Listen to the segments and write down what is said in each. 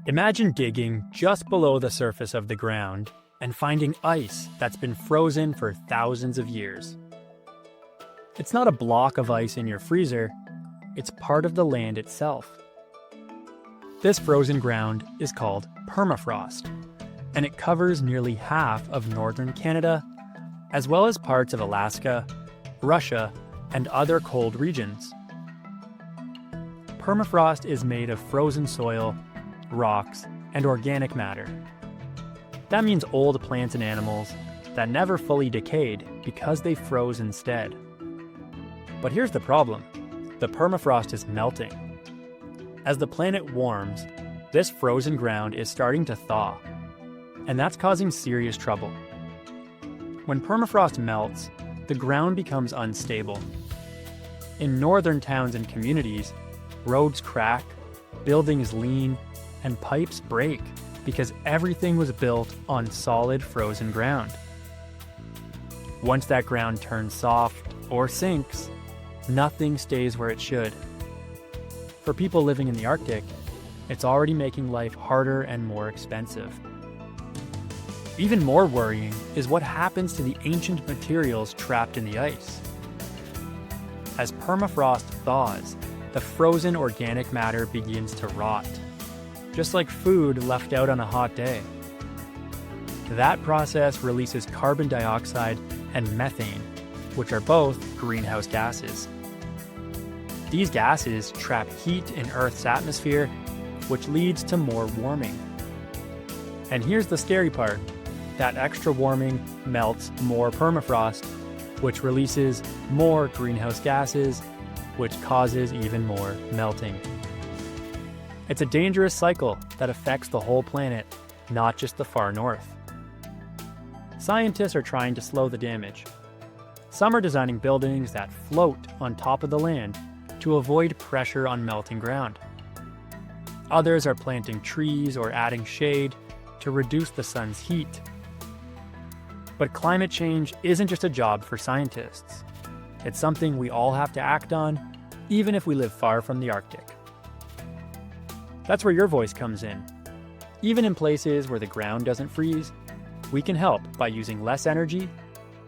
Imagine digging just below the surface of the ground and finding ice that's been frozen for thousands of years. It's not a block of ice in your freezer, it's part of the land itself. This frozen ground is called permafrost, and it covers nearly half of northern Canada, as well as parts of Alaska, Russia, and other cold regions. Permafrost is made of frozen soil, rocks, and organic matter. That means old plants and animals that never fully decayed because they froze instead. But here's the problem. The permafrost is melting. As the planet warms, this frozen ground is starting to thaw, and that's causing serious trouble. When permafrost melts, the ground becomes unstable. In northern towns and communities, roads crack, buildings lean, and pipes break because everything was built on solid frozen ground. Once that ground turns soft or sinks, nothing stays where it should. For people living in the Arctic, it's already making life harder and more expensive. Even more worrying is what happens to the ancient materials trapped in the ice. As permafrost thaws, the frozen organic matter begins to rot, just like food left out on a hot day. That process releases carbon dioxide and methane, which are both greenhouse gases. These gases trap heat in Earth's atmosphere, which leads to more warming. And here's the scary part. That extra warming melts more permafrost, which releases more greenhouse gases, which causes even more melting. It's a dangerous cycle that affects the whole planet, not just the far north. Scientists are trying to slow the damage. Some are designing buildings that float on top of the land to avoid pressure on melting ground. Others are planting trees or adding shade to reduce the sun's heat. But climate change isn't just a job for scientists. It's something we all have to act on, even if we live far from the Arctic. That's where your voice comes in. Even in places where the ground doesn't freeze, we can help by using less energy,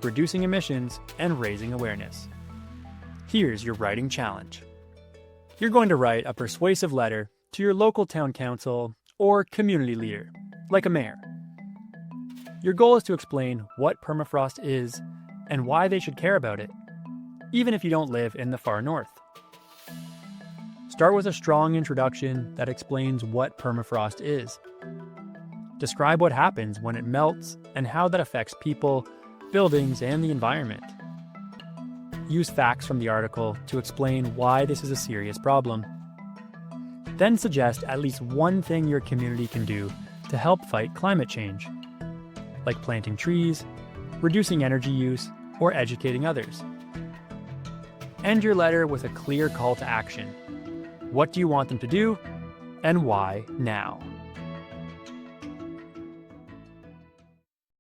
reducing emissions, and raising awareness. Here's your writing challenge. You're going to write a persuasive letter to your local town council or community leader, like a mayor. Your goal is to explain what permafrost is and why they should care about it, even if you don't live in the far north. Start with a strong introduction that explains what permafrost is. Describe what happens when it melts and how that affects people, buildings, and the environment. Use facts from the article to explain why this is a serious problem. Then suggest at least one thing your community can do to help fight climate change, like planting trees, reducing energy use, or educating others. End your letter with a clear call to action. What do you want them to do, and why now?